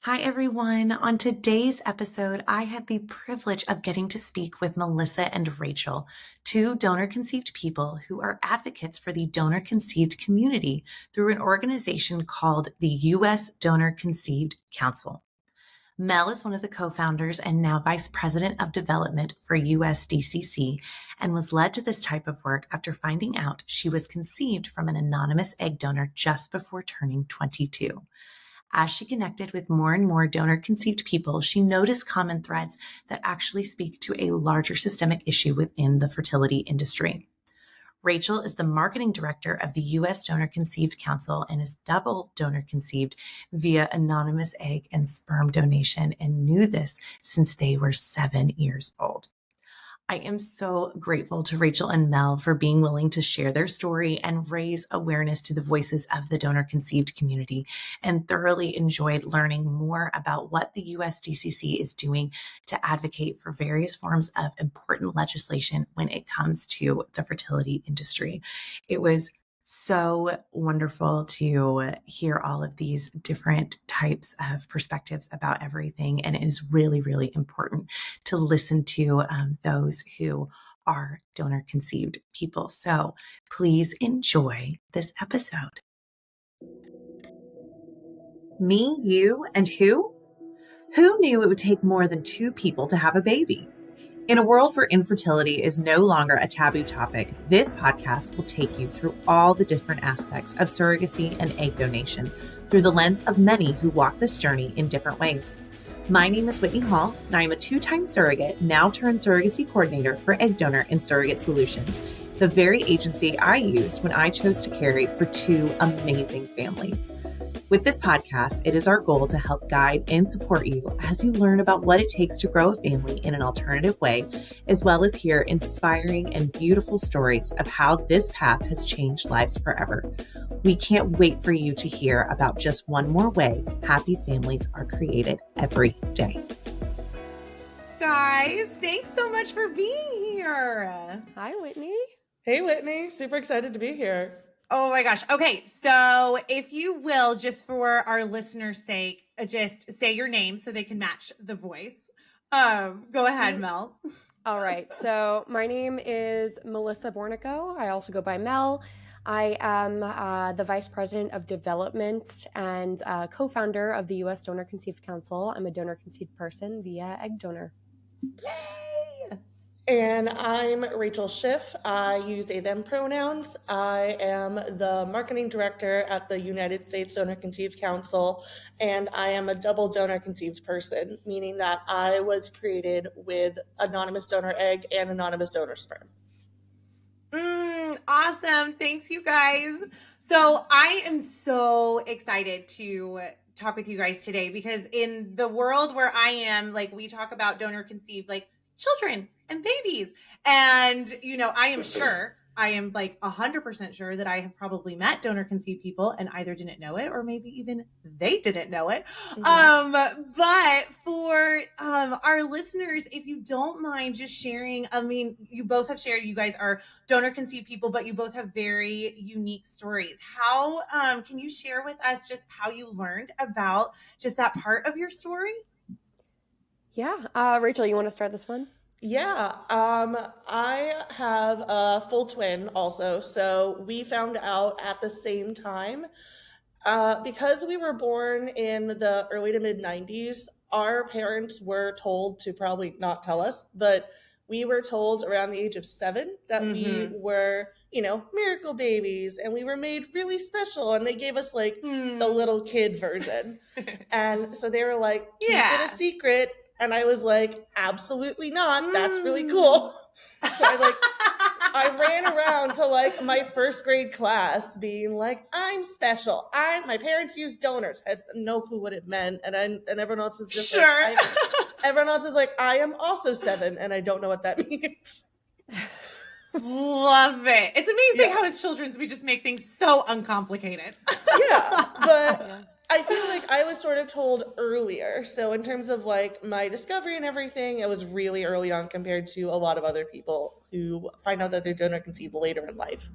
Hi, everyone. On today's episode, I had the privilege of getting to speak with Melissa and Rachel, two donor-conceived people who are advocates for the donor-conceived community through an organization called the U.S. Donor-Conceived Council. Mel is one of the co-founders and now vice president of development for USDCC and was led to this type of work after finding out she was conceived from an anonymous egg donor just before turning 22. As she connected with more and more donor-conceived people, she noticed common threads that actually speak to a larger systemic issue within the fertility industry. Rachel is the marketing director of the U.S. Donor-Conceived Council and is double donor-conceived via anonymous egg and sperm donation and knew this since they were 7 years old. I am so grateful to Rachel and Mel for being willing to share their story and raise awareness to the voices of the donor-conceived community, and thoroughly enjoyed learning more about what the USDCC is doing to advocate for various forms of important legislation when it comes to the fertility industry. It was so wonderful to hear all of these different types of perspectives about everything. And it is really, really important to listen to those who are donor conceived people. So please enjoy this episode. Me, you, and who? Who knew it would take more than 2 people to have a baby? In a world where infertility is no longer a taboo topic, this podcast will take you through all the different aspects of surrogacy and egg donation through the lens of many who walk this journey in different ways. My name is Whitney Hall, and I am a 2-time surrogate, now turned surrogacy coordinator for Egg Donor and Surrogate Solutions, the very agency I used when I chose to carry for 2 amazing families. With this podcast, it is our goal to help guide and support you as you learn about what it takes to grow a family in an alternative way, as well as hear inspiring and beautiful stories of how this path has changed lives forever. We can't wait for you to hear about just one more way happy families are created every day. Guys, thanks so much for being here. Hi, Whitney. Hey, Whitney. Super excited to be here. Oh my gosh. Okay. So if you will, just for our listeners' sake, just say your name so they can match the voice. Go ahead, Mel. All right. So my name is Melissa Bornico. I also go by Mel. I am the Vice President of Development and co-founder of the U.S. Donor-Conceived Council. I'm a donor-conceived person via egg donor. Yay! And I'm Rachel Schiff. I use they, them pronouns. I am the marketing director at the United States Donor-Conceived Council, and I am a double donor-conceived person, meaning that I was created with anonymous donor egg and anonymous donor sperm. Awesome. Thanks, you guys. So I am so excited to talk with you guys today because in the world where I am, like we talk about donor conceived, like children and babies. And, you know, I am like 100% sure that I have probably met donor conceived people and either didn't know it or maybe even they didn't know it. Mm-hmm. But for our listeners, if you don't mind just sharing, I mean, you both have shared, you guys are donor conceived people, but you both have very unique stories. How can you share with us just how you learned about just that part of your story? Yeah. Rachel, you want to start this one? Yeah. I have a full twin also. So we found out at the same time. Because we were born in the early to mid 90s, our parents were told to probably not tell us, but we were told around the age of 7 that we were, you know, miracle babies and we were made really special. And they gave us like the little kid version. And so they were like, keep it a secret. And I was like, absolutely not. That's really cool. So I ran around to like my first grade class being like, I'm special. My parents use donors. I had no clue what it meant. And everyone else is just like, everyone else is like, I am also 7 and I don't know what that means. Love it. It's amazing how as children we just make things so uncomplicated. But I feel like I was sort of told earlier. So in terms of like my discovery and everything, it was really early on compared to a lot of other people who find out that they're donor conceived later in life.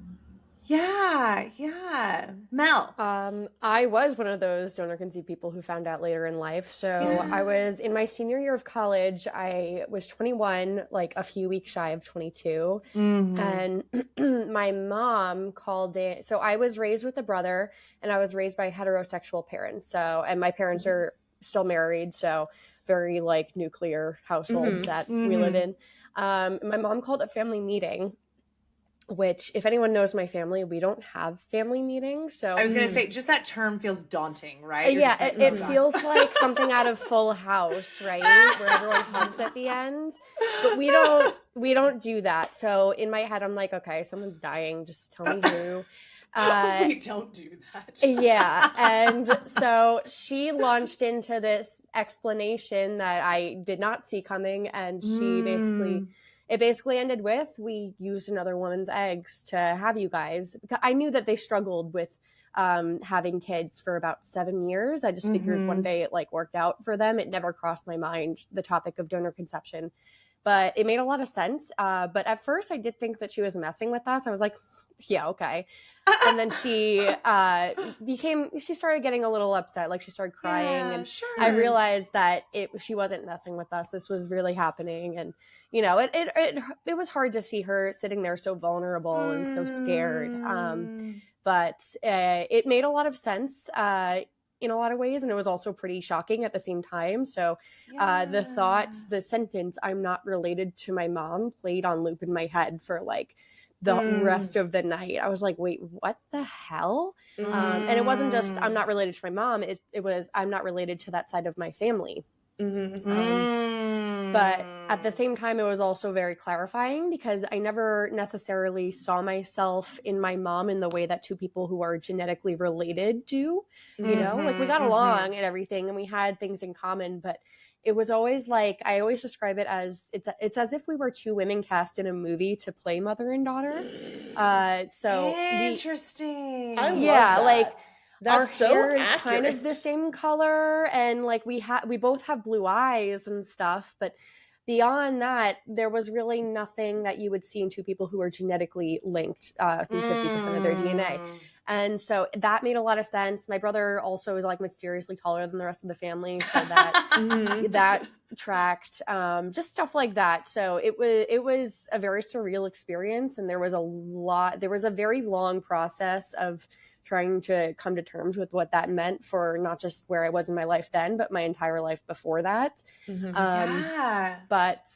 Yeah. Mel. I was one of those donor conceived people who found out later in life. So I was in my senior year of college. I was 21, like a few weeks shy of 22. And my mom called in. So I was raised with a brother, and I was raised by heterosexual parents. So, and my parents are still married. So very like nuclear household that we live in. My mom called a family meeting, which, if anyone knows my family, we don't have family meetings. So I was going to say, just that term feels daunting, right? Yeah, it feels like something out of Full House, right? Where everyone hugs at the end. But we don't do that. So in my head, I'm like, okay, someone's dying. Just tell me who. We don't do that. Yeah. And so she launched into this explanation that I did not see coming. And it basically ended with, we used another woman's eggs to have you guys. Because I knew that they struggled with having kids for about 7 years. I just figured one day it like worked out for them. It never crossed my mind, the topic of donor conception. But it made a lot of sense. But at first I did think that she was messing with us. I was like, yeah, okay. And then she started getting a little upset. Like she started crying. And I realized that she wasn't messing with us. This was really happening. And, you know, it was hard to see her sitting there so vulnerable and so scared. But it made a lot of sense in a lot of ways. And it was also pretty shocking at the same time. So the sentence, "I'm not related to my mom," played on loop in my head for like the rest of the night. I was like, wait, what the hell? And it wasn't just, I'm not related to my mom. It was, I'm not related to that side of my family. But at the same time, it was also very clarifying because I never necessarily saw myself in my mom in the way that two people who are genetically related do. You know, like we got along and everything and we had things in common, but it was always like, I always describe it as, it's as if we were two women cast in a movie to play mother and daughter. So interesting. I love that. Like that's our so hair is accurate. kind of the same color, and like we both have blue eyes and stuff, but beyond that, there was really nothing that you would see in two people who are genetically linked through 50% of their DNA. And so that made a lot of sense. My brother also is like mysteriously taller than the rest of the family, so that that tracked, just stuff like that. So it was a very surreal experience, and there was a very long process of trying to come to terms with what that meant for not just where I was in my life then, but my entire life before that. But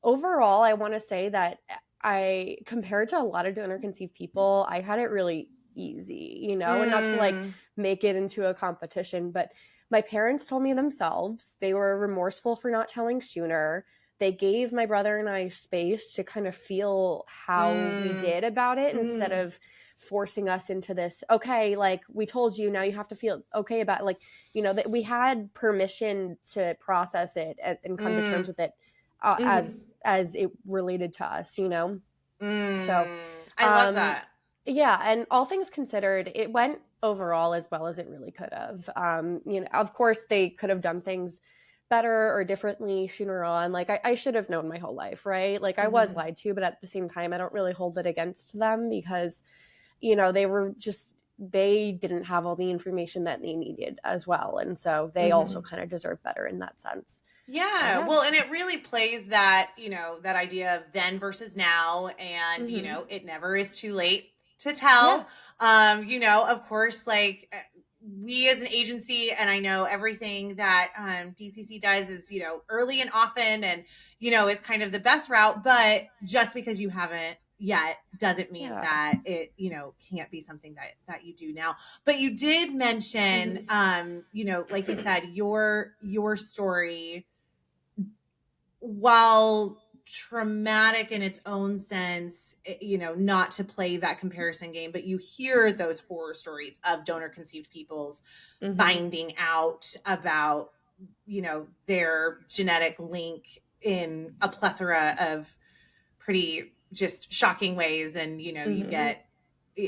overall, I want to say that compared to a lot of donor conceived people, I had it really easy, you know, and not to like make it into a competition, but my parents told me themselves. They were remorseful for not telling sooner. They gave my brother and I space to kind of feel how we did about it instead of forcing us into this, okay, like we told you, now you have to feel okay about it. Like, you know, that we had permission to process it and come to terms with it as it related to us, you know? So I love that. Yeah. And all things considered, it went overall as well as it really could have. You know, of course they could have done things better or differently sooner on. Like I should have known my whole life, right? Like I was lied to, but at the same time, I don't really hold it against them because, you know, they didn't have all the information that they needed as well. And so they also kind of deserve better in that sense. Yeah. Well, and it really plays that, you know, that idea of then versus now. And, you know, it never is too late to tell. You know, of course, like we as an agency, and I know everything that DCC does is, you know, early and often and, you know, is kind of the best route. But just because you haven't yet doesn't mean that it, you know, can't be something that you do now. But you did mention, you know, like you said, your story, while traumatic in its own sense, you know, not to play that comparison game, but you hear those horror stories of donor conceived people's finding out about, you know, their genetic link in a plethora of pretty just shocking ways. And, you know, you get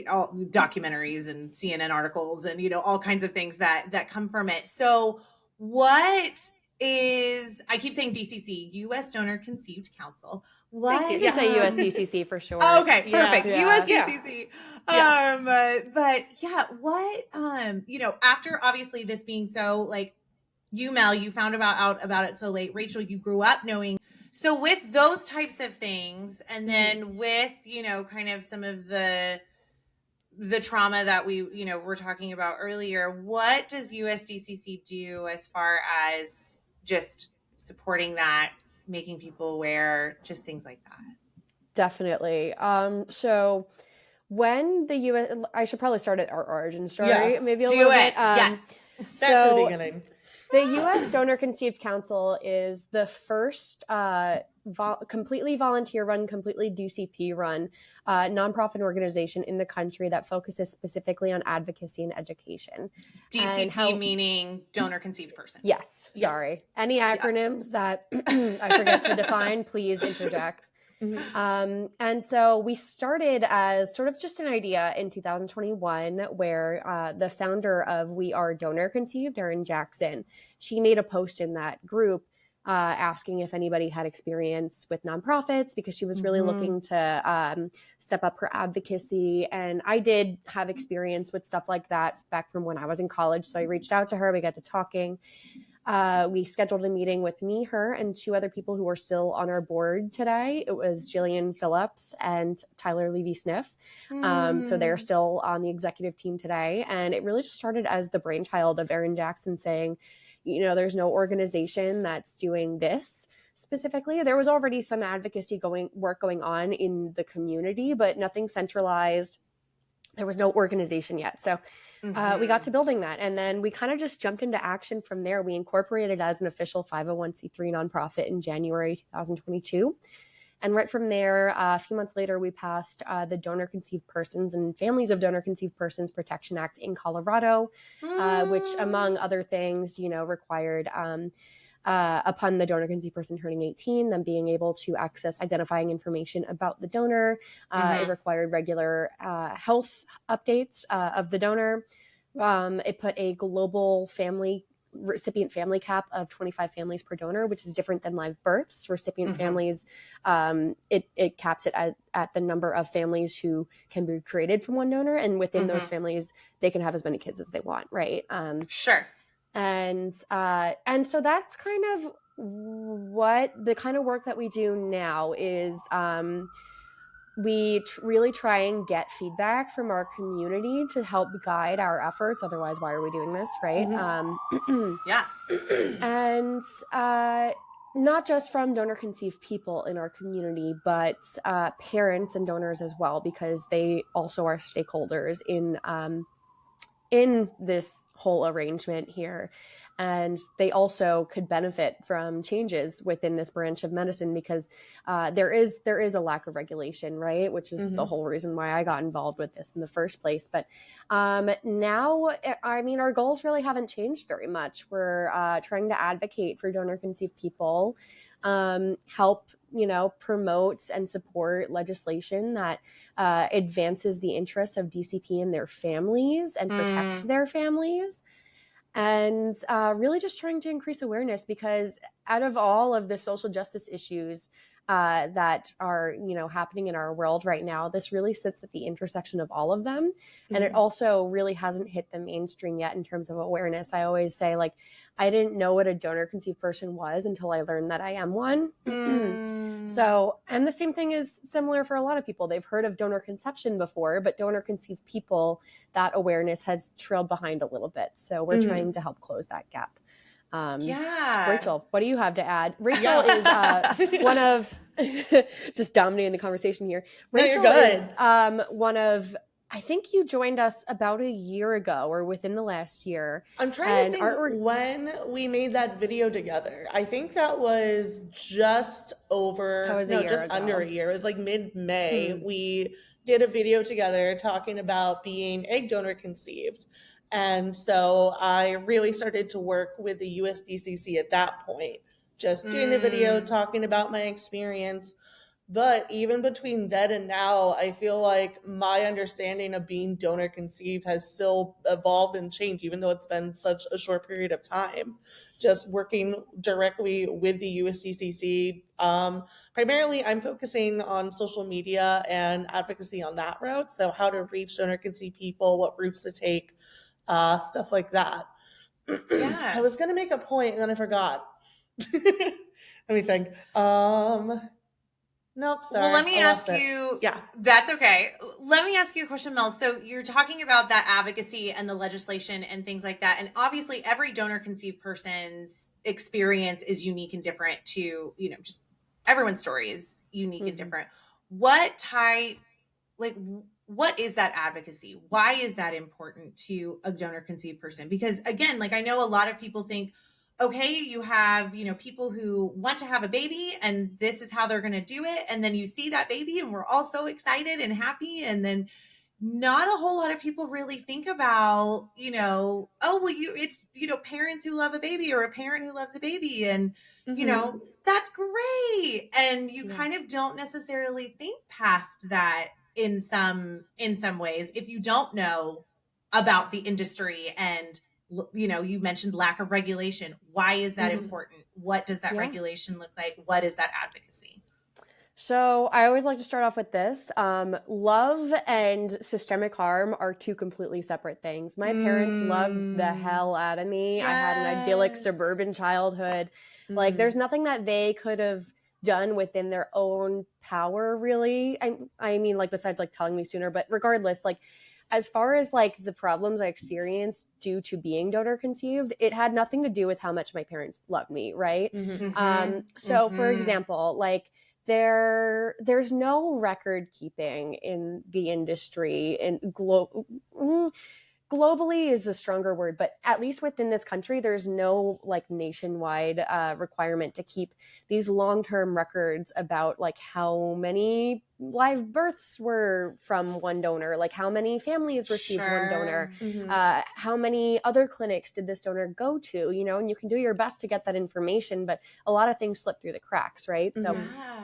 all documentaries and CNN articles and, you know, all kinds of things that come from it. So what is, I keep saying DCC, US Donor Conceived Council. What? You can say USDCC for short. Oh, okay, Yeah. perfect. Yeah. USDCC. Yeah. But yeah, what after obviously this being so like you, Mel, you found out about it so late. Rachel, you grew up knowing. So with those types of things, and then with, kind of some of the trauma that we, were talking about earlier, what does USDCC do as far as just supporting that, making people aware, just things like that? Definitely. So when the U.S., I should probably start at our origin story, Yeah. maybe a Do little it. bit. Yes. Back to the beginning. The U.S. Donor Conceived Council is the first completely volunteer-run, completely DCP-run nonprofit organization in the country that focuses specifically on advocacy and education. DCP meaning donor conceived person. Yes. Sorry. Any acronyms that I forget to define, please interject. And so we started as sort of just an idea in 2021 where the founder of We Are Donor Conceived, Erin Jackson, she made a post in that group asking if anybody had experience with nonprofits because she was really looking to step up her advocacy. And I did have experience with stuff like that back from when I was in college. So I reached out to her, we got to talking. We scheduled a meeting with me, her, and two other people who are still on our board today. It was Jillian Phillips and Tyler Levy-Sniff. So they're still on the executive team today. And it really just started as the brainchild of Erin Jackson saying, there's no organization that's doing this specifically. There was already some advocacy work going on in the community, but nothing centralized. There was no organization yet. So we got to building that. And then we kind of just jumped into action from there. We incorporated as an official 501c3 nonprofit in January 2022. And right from there, a few months later, we passed the Donor Conceived Persons and Families of Donor Conceived Persons Protection Act in Colorado, which, among other things, required upon the donor conceived person turning 18, them being able to access identifying information about the donor. It required regular health updates of the donor. It put a global recipient family cap of 25 families per donor, which is different than live births. Recipient families, it caps it at the number of families who can be created from one donor. And within those families, they can have as many kids as they want, right? Sure. And so that's kind of what the kind of work that we do now is. We really try and get feedback from our community to help guide our efforts. Otherwise, why are we doing this, right? Yeah. And not just from donor conceived people in our community, but parents and donors as well, because they also are stakeholders in this whole arrangement here. And they also could benefit from changes within this branch of medicine because there is a lack of regulation, right? Which is the whole reason why I got involved with this in the first place. But now, I mean, our goals really haven't changed very much. We're trying to advocate for donor conceived people, help, promote and support legislation that advances the interests of DCP and their families and protects their families. And really just trying to increase awareness because out of all of the social justice issues that are, happening in our world right now, this really sits at the intersection of all of them. And it also really hasn't hit the mainstream yet in terms of awareness. I always say, I didn't know what a donor conceived person was until I learned that I am one. So, and the same thing is similar for a lot of people. They've heard of donor conception before, but donor conceived people, that awareness has trailed behind a little bit. So we're trying to help close that gap. Rachel, what do you have to add? Rachel is one of just dominating the conversation here. Rachel is one of, I think you joined us about a year ago or within the last year. I'm trying to think when we made that video together. I think that was just under a year. It was like mid-May. We did a video together talking about being egg donor conceived. And so I really started to work with the USDCC at that point, just doing the video, talking about my experience. But even between then and now, I feel like my understanding of being donor conceived has still evolved and changed, even though it's been such a short period of time. Just working directly with the USDCC. Primarily, I'm focusing on social media and advocacy on that route. So, how to reach donor conceived people, what routes to take, stuff like that. Yeah. I was going to make a point and then I forgot. Let me think. Nope, sorry. Well, let me I ask lost it. you. Yeah. That's okay. Let me ask you a question, Mel. So you're talking about that advocacy and the legislation and things like that. And obviously every donor conceived person's experience is unique and different to, just everyone's story is unique and different. What type, what is that advocacy? Why is that important to a donor conceived person? Because again, I know a lot of people think, okay, you have, people who want to have a baby and this is how they're going to do it. And then you see that baby and we're all so excited and happy. And then not a whole lot of people really think about, oh, well, it's, parents who love a baby or a parent who loves a baby. And, that's great. And you kind of don't necessarily think past that in some ways, if you don't know about the industry and, you mentioned lack of regulation. Why is that important? What does that regulation look like? What is that advocacy? So I always like to start off with this. Love and systemic harm are two completely separate things. My parents loved the hell out of me. Yes. I had an idyllic suburban childhood. There's nothing that they could have done within their own power, really. I mean, besides telling me sooner, but regardless, as far as the problems I experienced due to being donor conceived, it had nothing to do with how much my parents loved me, right? So for example, there's no record keeping in the industry, and globally is a stronger word, but at least within this country, there's no nationwide requirement to keep these long-term records about how many live births were from one donor, how many families received one donor, how many other clinics did this donor go to, and you can do your best to get that information, but a lot of things slip through the cracks, right? So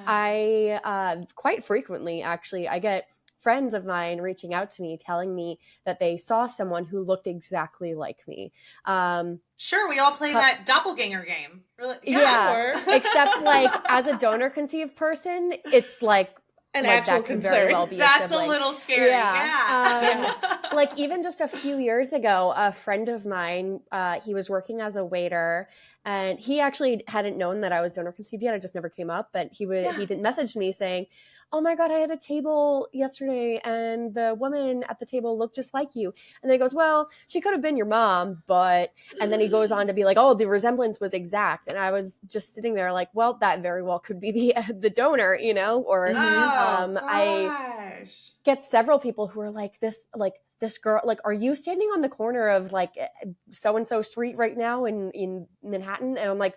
I quite frequently, actually, I get friends of mine reaching out to me telling me that they saw someone who looked exactly like me. Sure, we all play that doppelganger game. Really? Yeah. Except as a donor conceived person, it's an actual that could concern. Very well be That's a little scary. Yeah. Even just a few years ago, a friend of mine, he was working as a waiter, and he actually hadn't known that I was donor conceived yet. I just never came up, but he didn't message me saying, "Oh my God, I had a table yesterday and the woman at the table looked just like you." And then he goes, "Well, she could have been your mom, but," and then he goes on to be like, "Oh, the resemblance was exact." And I was just sitting there well, that very well could be the donor, or I get several people who are this girl, are you standing on the corner of so-and-so street right now in Manhattan? And I'm like,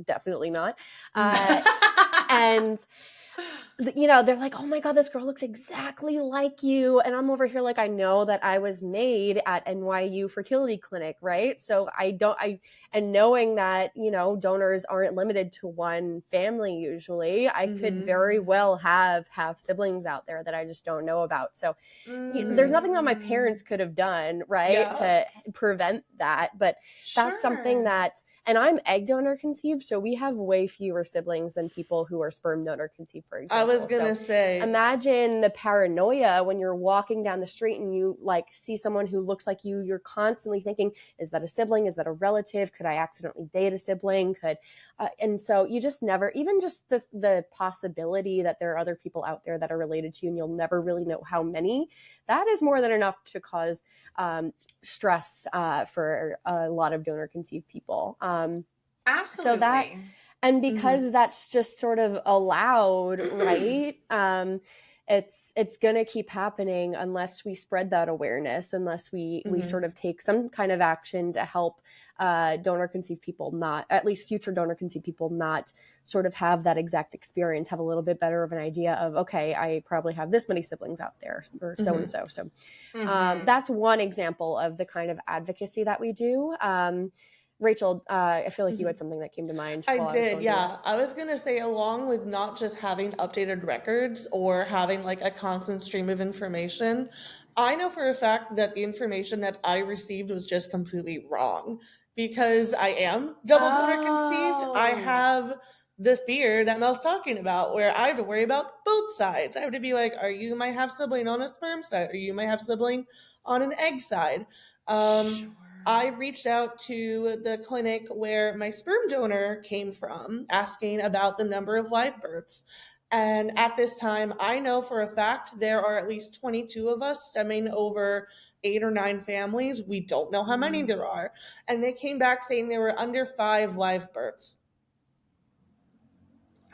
definitely not. And they're like, "Oh my God, this girl looks exactly like you." And I'm over here I know that I was made at NYU fertility clinic, right? So and knowing that, donors aren't limited to one family usually, I could very well have siblings out there that I just don't know about. So there's nothing that my parents could have done, right, to prevent that. But that's something that, and I'm egg donor conceived, so we have way fewer siblings than people who are sperm donor conceived, for example. I was gonna say, imagine the paranoia when you're walking down the street and you see someone who looks like you. You're constantly thinking, is that a sibling? Is that a relative? Could I accidentally date a sibling? And so you just never, even just the possibility that there are other people out there that are related to you and you'll never really know how many, that is more than enough to cause stress for a lot of donor conceived people. Absolutely. So and because that's just sort of allowed, right? It's going to keep happening unless we spread that awareness, unless we sort of take some kind of action to help donor conceived people, not at least future donor conceived people, not sort of have that exact experience, have a little bit better of an idea of, okay, I probably have this many siblings out there or so-and-so. So that's one example of the kind of advocacy that we do. Rachel, I feel like you had something that came to mind I while I was did, going through yeah. I was gonna say, along with not just having updated records or having like a constant stream of information, I know for a fact that the information that I received was just completely wrong. Because I am double donor conceived, I Oh. have the fear that Mel's talking about, where I have to worry about both sides. I have to be like, are you my half sibling on a sperm side? Are you my half sibling on an egg side? Sure. I reached out to the clinic where my sperm donor came from, asking about the number of live births. And at this time, I know for a fact there are at least 22 of us stemming over 8 or 9 families. We don't know how many there are. And they came back saying there were under 5 live births.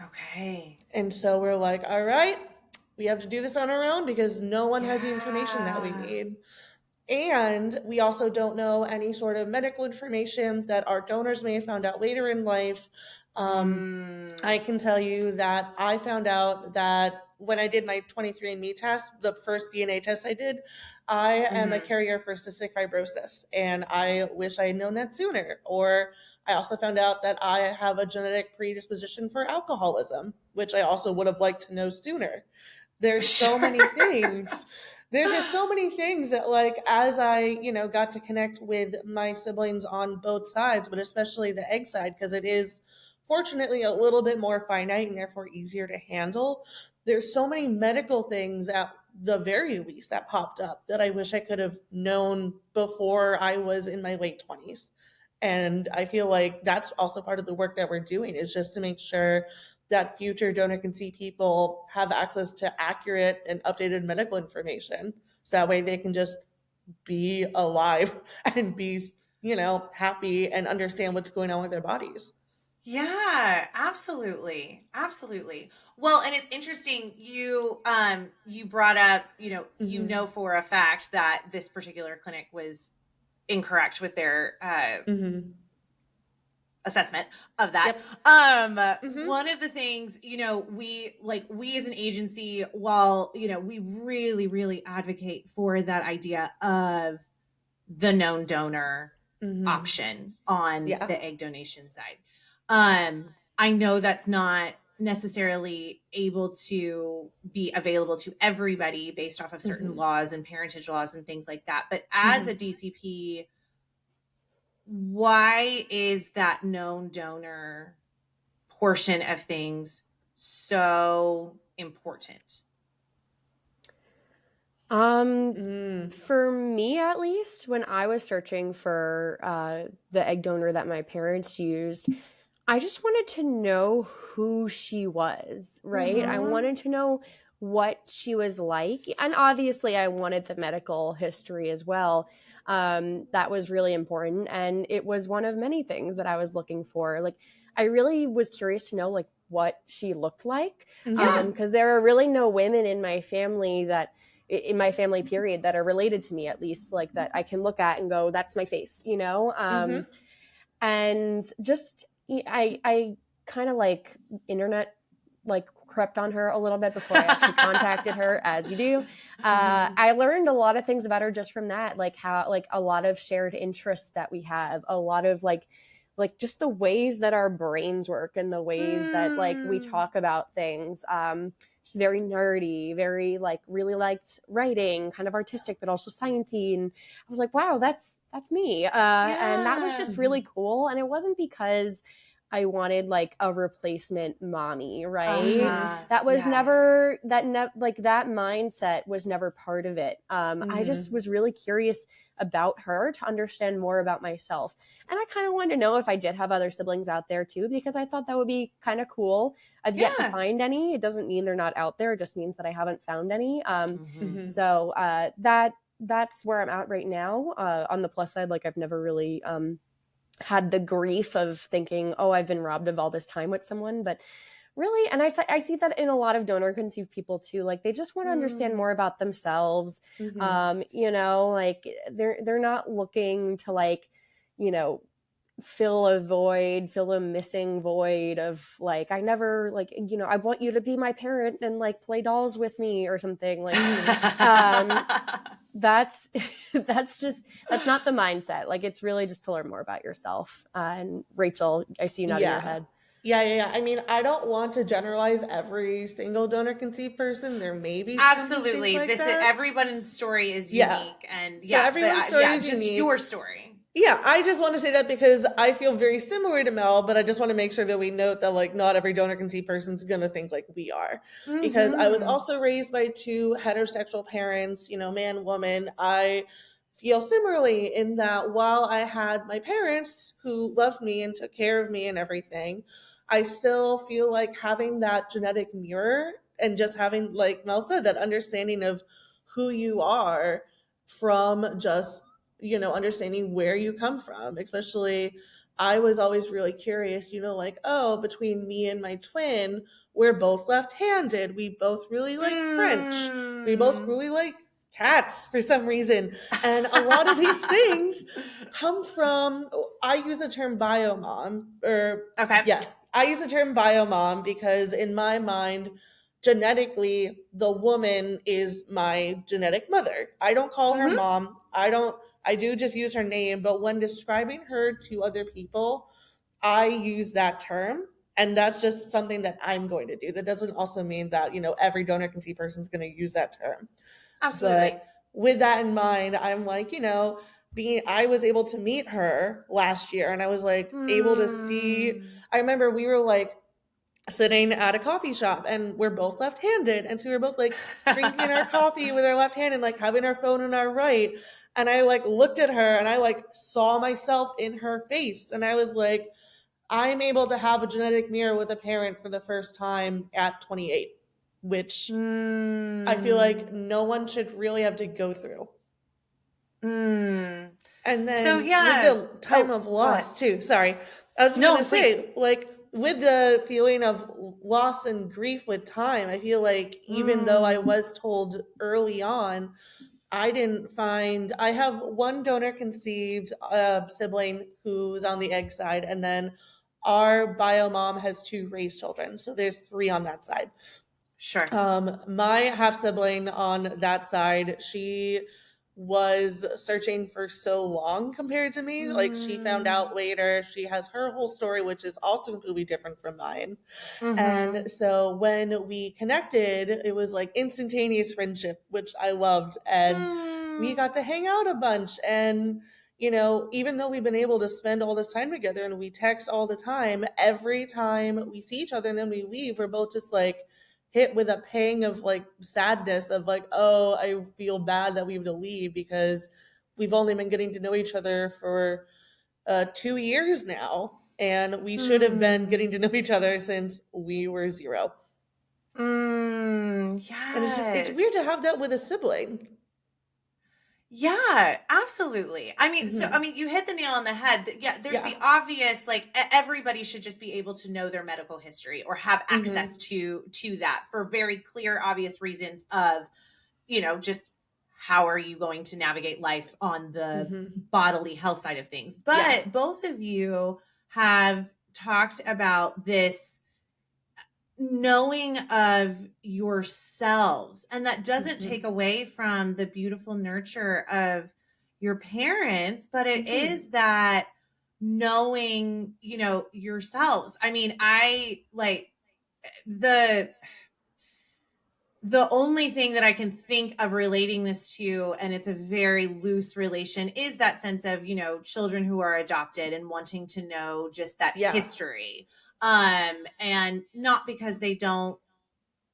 Okay. And so we're like, all right, we have to do this on our own because no one has the information that we Yeah. need. And we also don't know any sort of medical information that our donors may have found out later in life. I can tell you that I found out that when I did my 23andMe test, the first DNA test I did, I am a carrier for cystic fibrosis, and I wish I had known that sooner. Or I also found out that I have a genetic predisposition for alcoholism, which I also would have liked to know sooner. There's so many things. There's just so many things that, like, as I, got to connect with my siblings on both sides, but especially the egg side, because it is fortunately a little bit more finite and therefore easier to handle. There's so many medical things at the very least that popped up that I wish I could have known before I was in my late 20s. And I feel like that's also part of the work that we're doing, is just to make sure that future donor conceived people have access to accurate and updated medical information. So that way they can just be alive and be, happy and understand what's going on with their bodies. Yeah, absolutely. Absolutely. Well, and it's interesting you brought up, you know for a fact that this particular clinic was incorrect with their assessment of that. One of the things, we as an agency, while, we really, really advocate for that idea of the known donor option on the egg donation side. I know that's not necessarily able to be available to everybody based off of certain laws and parentage laws and things like that. But as a DCP, why is that known donor portion of things so important? For me, at least, when I was searching for the egg donor that my parents used, I just wanted to know who she was, right? I wanted to know what she was like. And obviously, I wanted the medical history as well. That was really important. And it was one of many things that I was looking for. Like, I really was curious to know, like, what she looked like. Because there are really no women in my family period that are related to me, at least, like, that I can look at and go, that's my face, and just, I kind of like internet, like, crept on her a little bit before I actually contacted her, as you do. I learned a lot of things about her just from that, like how, like, a lot of shared interests that we have, a lot of like just the ways that our brains work and the ways that, like, we talk about things. She's very nerdy, very, like, really liked writing, kind of artistic, but also sciencey. And I was like, wow, that's me. And that was just really cool. And it wasn't because I wanted, like, a replacement mommy, right? That was never, that mindset was never part of it. I just was really curious about her to understand more about myself. And I kind of wanted to know if I did have other siblings out there too, because I thought that would be kind of cool. I've yet to find any. It doesn't mean they're not out there. It just means that I haven't found any. So that's where I'm at right now. On the plus side, like, I've never really had the grief of thinking, oh, I've been robbed of all this time with someone. But really, and I see that in a lot of donor conceived people too. Like, they just want to understand more about themselves. Like, they're not looking to, like, fill a missing void of, like, I never, like, I want you to be my parent and, like, play dolls with me or something, like, that's that's not the mindset. Like, it's really just to learn more about yourself. And Rachel, I see you nodding your head. Yeah. I mean, I don't want to generalize every single donor conceived person. There may be absolutely like that. Everyone's story is unique, and so everyone's story is just unique. Your story. Yeah, I just want to say that because I feel very similar to Mel, but I just want to make sure that we note that like not every donor conceived person is going to think like we are. Because I was also raised by two heterosexual parents, you know, man, woman. I feel similarly in that while I had my parents who loved me and took care of me and everything, I still feel like having that genetic mirror and just having, like Mel said, that understanding of who you are from just, you know, understanding where you come from. Especially, I was always really curious, you know, like, oh, between me and my twin, we're both left-handed. We both really like French. We both really like cats for some reason. And a lot of these things come from, I use the term biomom, or okay. Yes, I use the term biomom because in my mind, genetically, the woman is my genetic mother. I don't call her mom. I do just use her name, but when describing her to other people, I use that term. And that's just something that I'm going to do. That doesn't also mean that, you know, every donor conceived person is going to use that term. Absolutely. But with that in mind, I'm like, you know, I was able to meet her last year and I was like able to see, I remember we were like sitting at a coffee shop and we're both left-handed. And so we were both like drinking our coffee with our left hand and like having our phone in our right. And I like looked at her and I like saw myself in her face. And I was like, I'm able to have a genetic mirror with a parent for the first time at 28, which I feel like no one should really have to go through. And then so, yeah. with the time of loss too. Sorry. I was just going to say, like, with the feeling of loss and grief with time, I feel like even though I was told early on, I have one donor conceived sibling who's on the egg side, and then our bio mom has two raised children. So there's three on that side. Sure. My half sibling on that side, she was searching for so long compared to me. Like, she found out later. She has her whole story, which is also completely different from mine. And so when we connected, it was like instantaneous friendship, which I loved. And we got to hang out a bunch. And, you know, even though we've been able to spend all this time together and we text all the time, every time we see each other and then we leave, we're both just like hit with a pang of like sadness of like, oh, I feel bad that we have to leave because we've only been getting to know each other for 2 years now. And we should have been getting to know each other since we were 0. Yes. And it's weird to have that with a sibling. Yeah, absolutely. I mean, so, I mean, you hit the nail on the head. Yeah, there's the obvious, like, everybody should just be able to know their medical history or have access to that for very clear, obvious reasons of, you know, just how are you going to navigate life on the bodily health side of things. But both of you have talked about this knowing of yourselves, and that doesn't take away from the beautiful nurture of your parents, but it is that knowing, you know, yourselves. I mean, I like the only thing that I can think of relating this to, and it's a very loose relation, is that sense of, you know, children who are adopted and wanting to know just that history. And not because they don't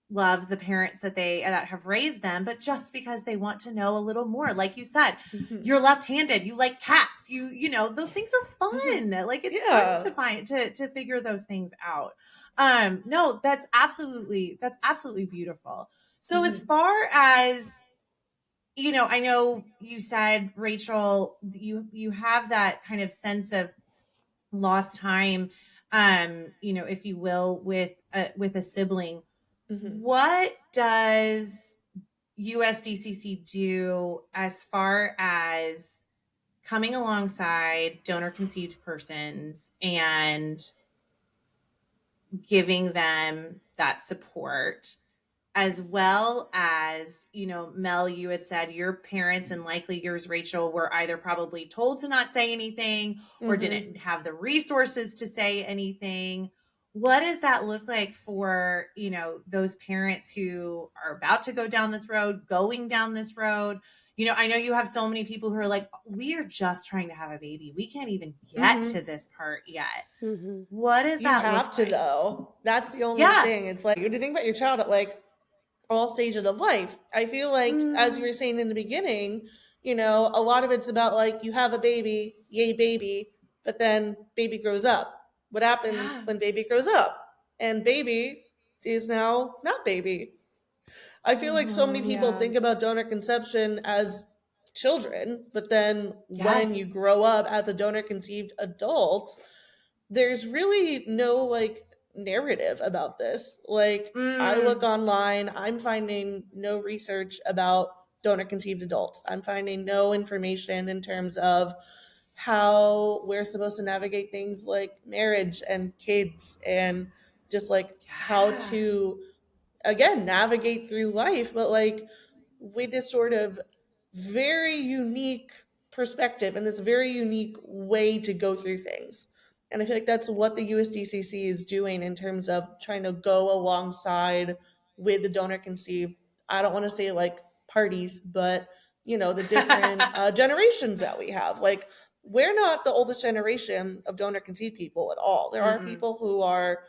love the parents that have raised them, but just because they want to know a little more. Like you said, you're left-handed, you like cats, you know, those things are fun. Like, it's fun to figure those things out. No, that's absolutely beautiful. So as far as, you know, I know you said, Rachel, you have that kind of sense of lost time, you know, if you will, with a sibling. What does USDCC do as far as coming alongside donor conceived persons and giving them that support as well as, Mel, you had said your parents and likely yours, Rachel, were either probably told to not say anything or didn't have the resources to say anything. What does that look like for, those parents who are about to go down this road, going down this road? I know you have so many people who are like, we are just trying to have a baby. We can't even get to this part yet. What does You that have look to, like? though. That's the only Yeah. thing. It's like you have to think about your child at like all stages of life. I feel like, as you were saying in the beginning, a lot of it's about like you have a baby, yay baby, but then baby grows up. What happens Yeah. when baby grows up? And baby is now not baby. I feel like so many people Yeah. think about donor conception as children, but then when you Yes. grow up as a donor conceived adult, there's really no like narrative about this. Like, I look online, I'm finding no research about donor conceived adults. I'm finding no information in terms of how we're supposed to navigate things like marriage and kids and just like how Yeah. to again navigate through life, but like with this sort of very unique perspective and this very unique way to go through things. And I feel like that's what the USDCC is doing in terms of trying to go alongside with the donor conceived. I don't want to say like parties, but the different generations that we have. Like, we're not the oldest generation of donor conceived people at all. There are Mm-mm. people who are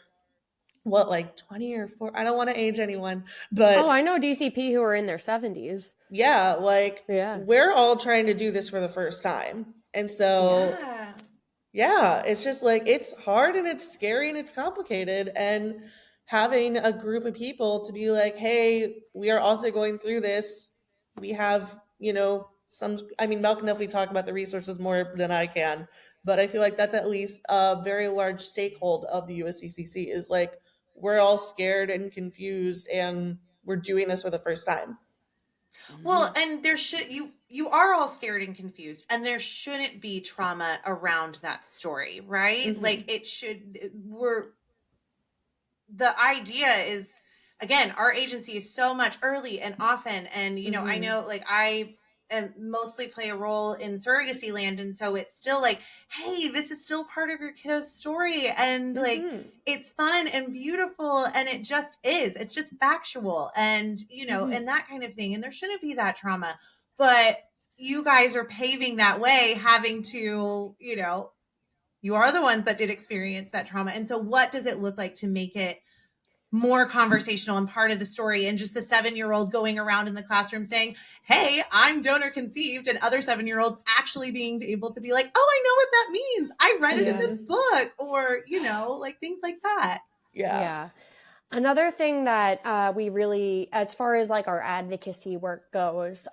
what, like 20 or 4, I don't want to age anyone, Oh, but I know DCP who are in their 70s. yeah, like Yeah. we're all trying to do this for the first time. And so, Yeah. yeah, it's just like it's hard and it's scary and it's complicated. And having a group of people to be like, hey, we are also going through this. We have, some, I mean, Mel can definitely talk about the resources more than I can, but I feel like that's at least a very large stakehold of the USCCC is like, we're all scared and confused and we're doing this for the first time. Well, and there should you are all scared and confused, and there shouldn't be trauma around that story, right? Like Hmm. it should we're the idea is, again, our agency is so much early and often, and I Hmm. know, like, I am mostly play a role in surrogacy land, and so it's still like, hey, this is still part of your kiddo's story, and like Hmm. it's fun and beautiful, and it's just factual, and Hmm. and that kind of thing, and there shouldn't be that trauma, but you guys are paving that way, having to, you are the ones that did experience that trauma. And so what does it look like to make it more conversational and part of the story, and just the 7-year-old going around in the classroom saying, hey, I'm donor conceived, and other 7-year-olds actually being able to be like, oh, I know what that means, I read it in Yeah. this book, or like things like that. Yeah. Yeah. Another thing that we really, as far as like our advocacy work goes,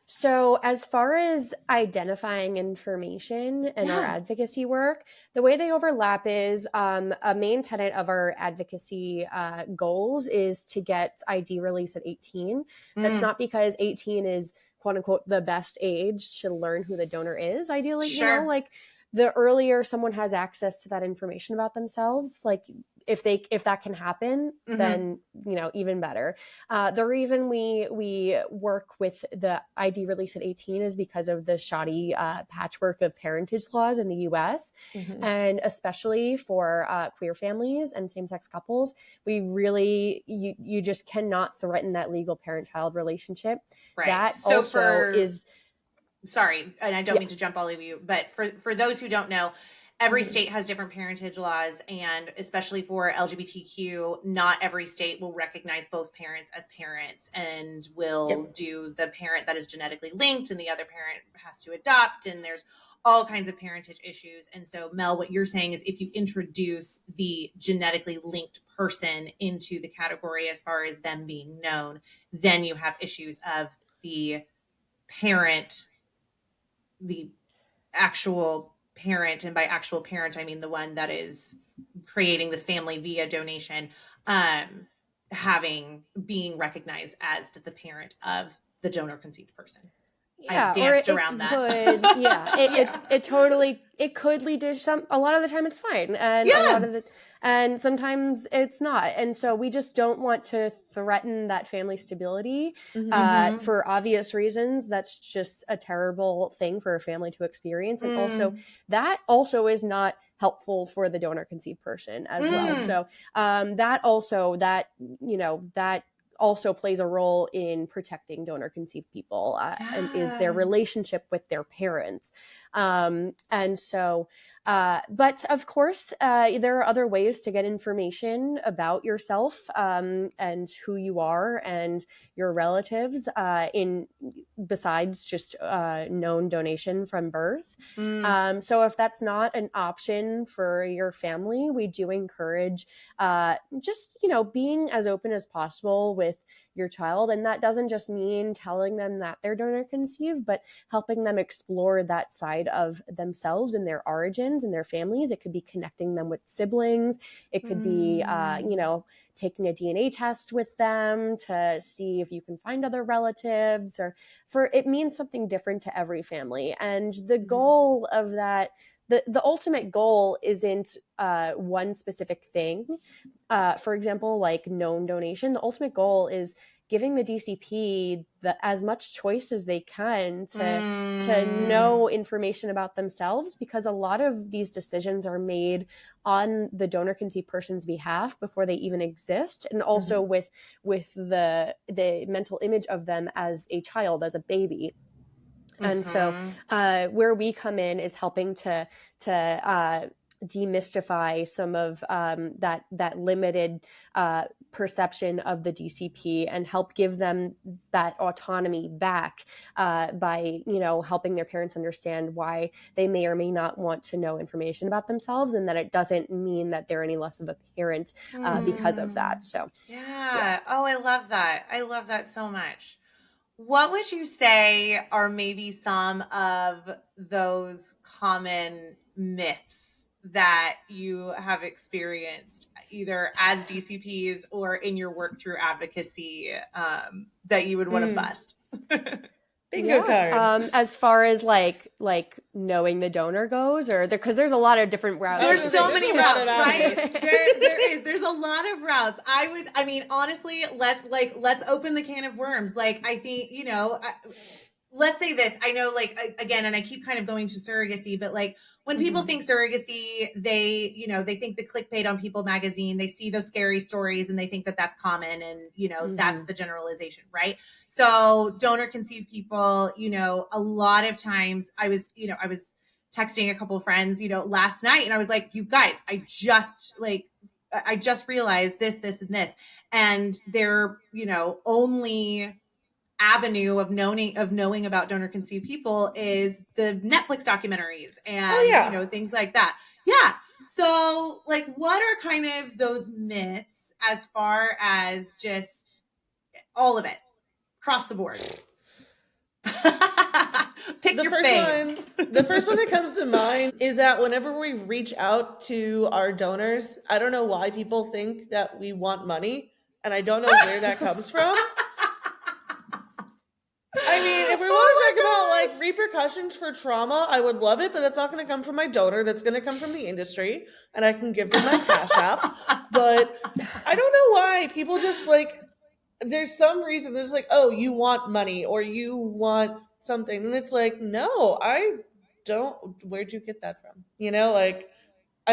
so as far as identifying information and our Yeah. advocacy work, the way they overlap is a main tenet of our advocacy goals is to get ID release at 18. That's not because 18 is quote unquote the best age to learn who the donor is. Ideally, Sure. like the earlier someone has access to that information about themselves, like if that can happen, then even better. The reason we work with the ID release at 18 is because of the shoddy patchwork of parentage laws in the U.S. Hmm. And especially for queer families and same-sex couples, we really you just cannot threaten that legal parent-child relationship. Right. That So also for is sorry, and I don't yeah. mean to jump all over you, but for those who don't know, every Hmm. state has different parentage laws, and especially for LGBTQ, not every state will recognize both parents as parents and will Yep. do the parent that is genetically linked, and the other parent has to adopt, and there's all kinds of parentage issues. And so, Mel, what you're saying is if you introduce the genetically linked person into the category as far as them being known, then you have issues of the parent, the actual parent, and by actual parent I mean the one that is creating this family via donation, um being recognized as the parent of the donor conceived person. I've danced around that. Could, yeah, it totally, it could lead to a lot of the time it's fine. And a lot of and sometimes it's not. And so we just don't want to threaten that family stability for obvious reasons. That's just a terrible thing for a family to experience. And also that also is not helpful for the donor conceived person as well. So that also plays a role in protecting donor conceived people and is their relationship with their parents. And so, but of course, there are other ways to get information about yourself and who you are and your relatives besides just known donation from birth. So if that's not an option for your family, we do encourage just, being as open as possible with your child. And that doesn't just mean telling them that they're donor conceived, but helping them explore that side of themselves and their origins and their families. It could be connecting them with siblings. It could be, taking a DNA test with them to see if you can find other relatives, it means something different to every family. And the goal of that, the ultimate goal isn't one specific thing. For example, like known donation, the ultimate goal is giving the DCP as much choice as they can to know information about themselves, because a lot of these decisions are made on the donor conceived person's behalf before they even exist, and also with the mental image of them as a child, as a baby. And so where we come in is helping to demystify some of that limited perception of the DCP and help give them that autonomy back by, helping their parents understand why they may or may not want to know information about themselves, and that it doesn't mean that they're any less of a parent because of that. So, yeah. Oh, I love that. I love that so much. What would you say are maybe some of those common myths that you have experienced either as DCPs or in your work through advocacy that you would want to bust? Bingo card. As far as like knowing the donor goes, or because there's a lot of different routes. There's so many routes, right? There's a lot of routes. Honestly, let's open the can of worms. Like, I think, let's say this. I know, again, and I keep kind of going to surrogacy, but when people think surrogacy, they think the clickbait on People magazine, they see those scary stories and they think that that's common. And, that's the generalization, right? So donor conceived people, a lot of times I was texting a couple of friends, last night, and I was like, you guys, I just realized this, and this, and they're, only avenue of knowing about donor conceived people is the Netflix documentaries and things like that. Yeah. So what are kind of those myths as far as just all of it across the board? Pick your fave. The first one that comes to mind is that whenever we reach out to our donors, I don't know why people think that we want money, and I don't know where that comes from. If we want to talk about repercussions for trauma, I would love it, but that's not going to come from my donor. That's going to come from the industry, and I can give them my Cash App. But I don't know why people just there's some reason there's oh, you want money or you want something, and it's no, I don't. Where'd you get that from? I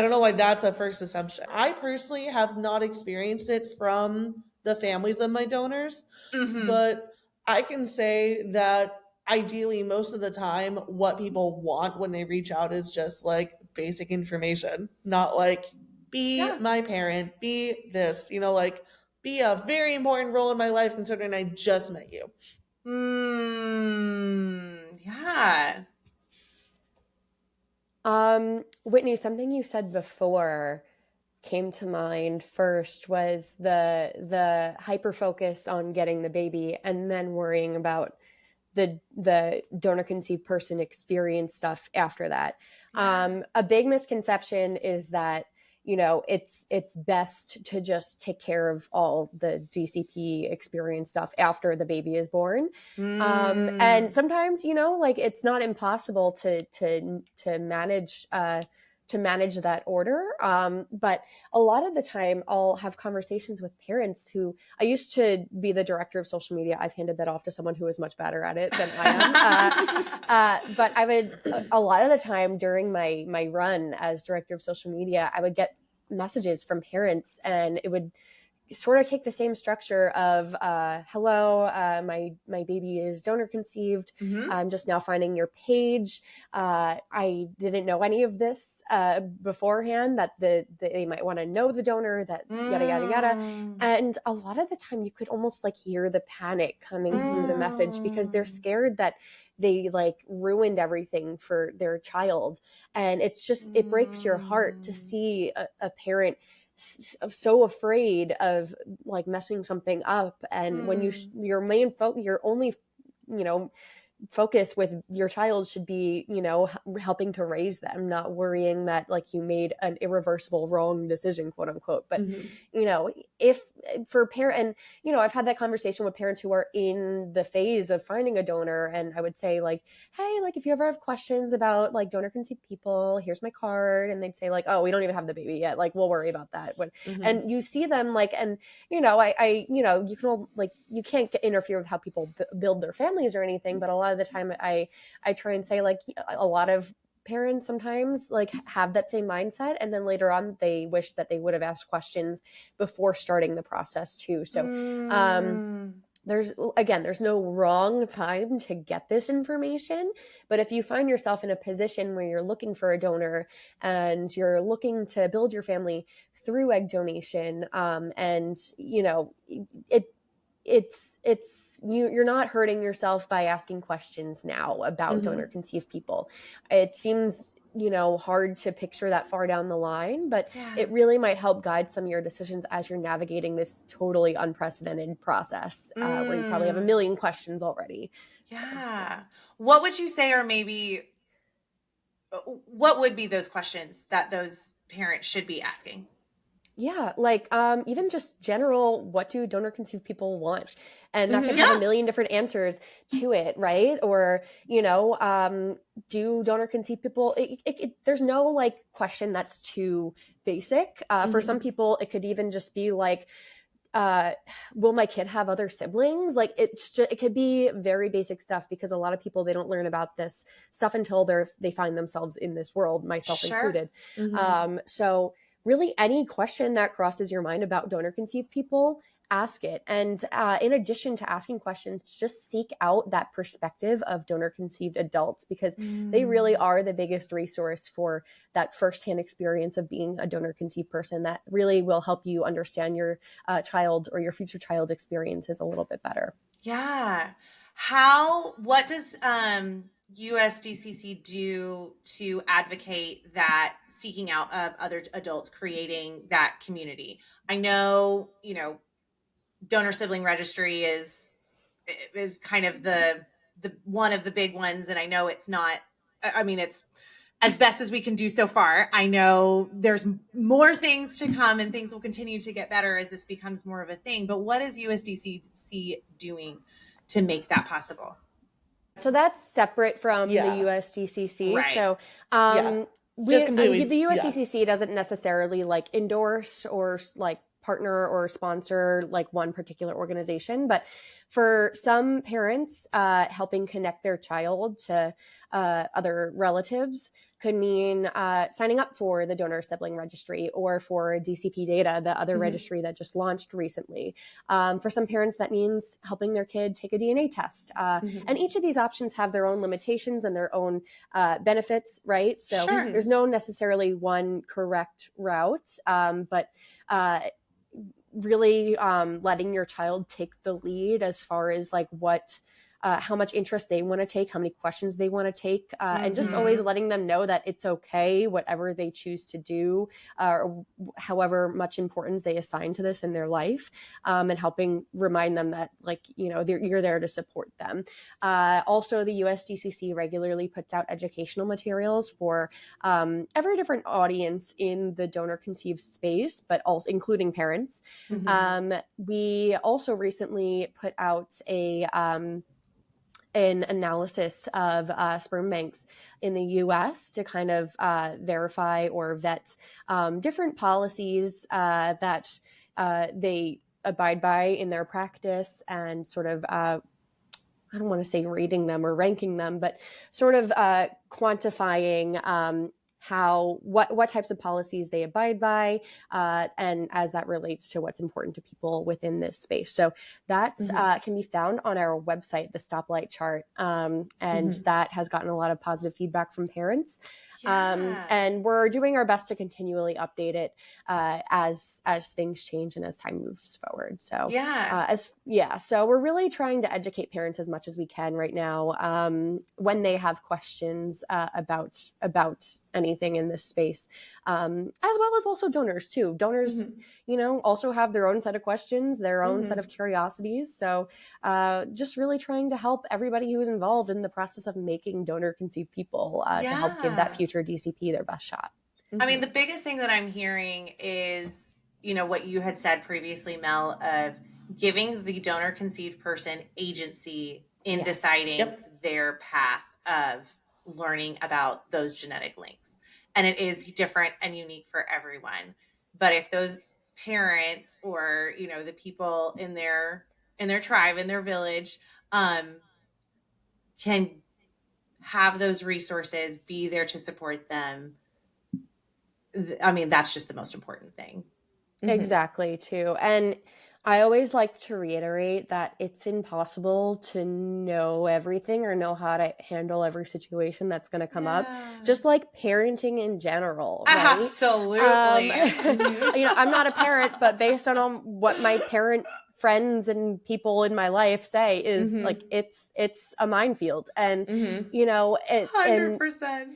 don't know why that's a first assumption. I personally have not experienced it from the families of my donors, but I can say that ideally most of the time what people want when they reach out is just basic information, not be my parent, be this, be a very important role in my life considering I just met you. Yeah. Whitney, something you said before came to mind first was the hyper focus on getting the baby and then worrying about the donor conceived person experience stuff after that. A big misconception is that it's best to just take care of all the DCP experience stuff after the baby is born. And sometimes, like it's not impossible to manage that order. But a lot of the time I'll have conversations with parents who, I used to be the director of social media. I've handed that off to someone who is much better at it than I am. But I would, a lot of the time during my run as director of social media, I would get messages from parents, and it would sort of take the same structure of, hello, my baby is donor conceived. I'm just now finding your page. I didn't know any of this beforehand, that they might want to know the donor, that yada, yada, yada. And a lot of the time you could almost like hear the panic coming through the message, because they're scared that they like ruined everything for their child. And it's just, it breaks your heart to see a parent so afraid of like messing something up. And when your main your only, focus with your child should be, helping to raise them, not worrying that like you made an irreversible wrong decision, quote unquote. But, if for parent, and, I've had that conversation with parents who are in the phase of finding a donor. And I would say like, hey, like if you ever have questions about like donor conceived people, here's my card. And they'd say like, oh, we don't even have the baby yet. Like, we'll worry about that. And you see them like, and, you can like, you can't interfere with how people build their families or anything. But a lot of the time I try and say like, a lot of parents sometimes like have that same mindset, and then later on they wish that they would have asked questions before starting the process too. So there's no wrong time to get this information. But if you find yourself in a position where you're looking for a donor and you're looking to build your family through egg donation, and you're not hurting yourself by asking questions now about donor conceived people. It seems, hard to picture that far down the line, but it really might help guide some of your decisions as you're navigating this totally unprecedented process, where you probably have a million questions already. Yeah. What would you say, or maybe what would be those questions that those parents should be asking? Yeah, like even just general, what do donor conceived people want? And that could have a million different answers to it, right? Or, do donor conceived people, there's no like question that's too basic. For some people, it could even just be like, will my kid have other siblings? Like it could be very basic stuff, because a lot of people, they don't learn about this stuff until they find themselves in this world, myself included. So really any question that crosses your mind about donor conceived people, ask it. And in addition to asking questions, just seek out that perspective of donor conceived adults, because they really are the biggest resource for that firsthand experience of being a donor conceived person, that really will help you understand your child or your future child's experiences a little bit better. Yeah. What does USDCC do to advocate that seeking out of other adults, creating that community? I know, donor sibling registry is kind of the one of the big ones. And I know it's not, it's as best as we can do so far. I know there's more things to come, and things will continue to get better as this becomes more of a thing. But what is USDCC doing to make that possible? So that's separate from the USDCC. Right. So the USDCC doesn't necessarily like endorse or like partner or sponsor like one particular organization, but for some parents, helping connect their child to other relatives could mean signing up for the donor sibling registry, or for DCP data, the other registry that just launched recently. For some parents, that means helping their kid take a DNA test. And each of these options have their own limitations and their own benefits, right? So there's no necessarily one correct route, but really letting your child take the lead as far as like what how much interest they want to take, how many questions they want to take, and just always letting them know that it's okay, whatever they choose to do, or however much importance they assign to this in their life, and helping remind them that, like, you know, you're there to support them. Also, the USDCC regularly puts out educational materials for every different audience in the donor conceived space, but also including parents. We also recently put out an analysis of sperm banks in the US to kind of verify or vet different policies that they abide by in their practice, and sort of I don't want to say rating them or ranking them, but sort of quantifying what types of policies they abide by, and as that relates to what's important to people within this space. So that can be found on our website, the Stoplight Chart, and that has gotten a lot of positive feedback from parents. And we're doing our best to continually update it as things change and as time moves forward. So so we're really trying to educate parents as much as we can right now, when they have questions about anything in this space, as well as also donors too. Donors, you know, also have their own set of questions, their own set of curiosities. So just really trying to help everybody who is involved in the process of making donor conceived people to help give that future DCP their best shot. I mean, the biggest thing that I'm hearing is, you know, what you had said previously, Mel, of giving the donor conceived person agency in deciding their path of learning about those genetic links. And it is different and unique for everyone. But if those parents, or, you know, the people in their tribe, in their village, can have those resources, be there to support them, I mean, that's just the most important thing. Exactly, too. And I always like to reiterate that it's impossible to know everything or know how to handle every situation that's going to come up, just like parenting in general, right? Absolutely. You know, I'm not a parent, but based on what my parent friends and people in my life say is like, it's a minefield. And, you know, 100%.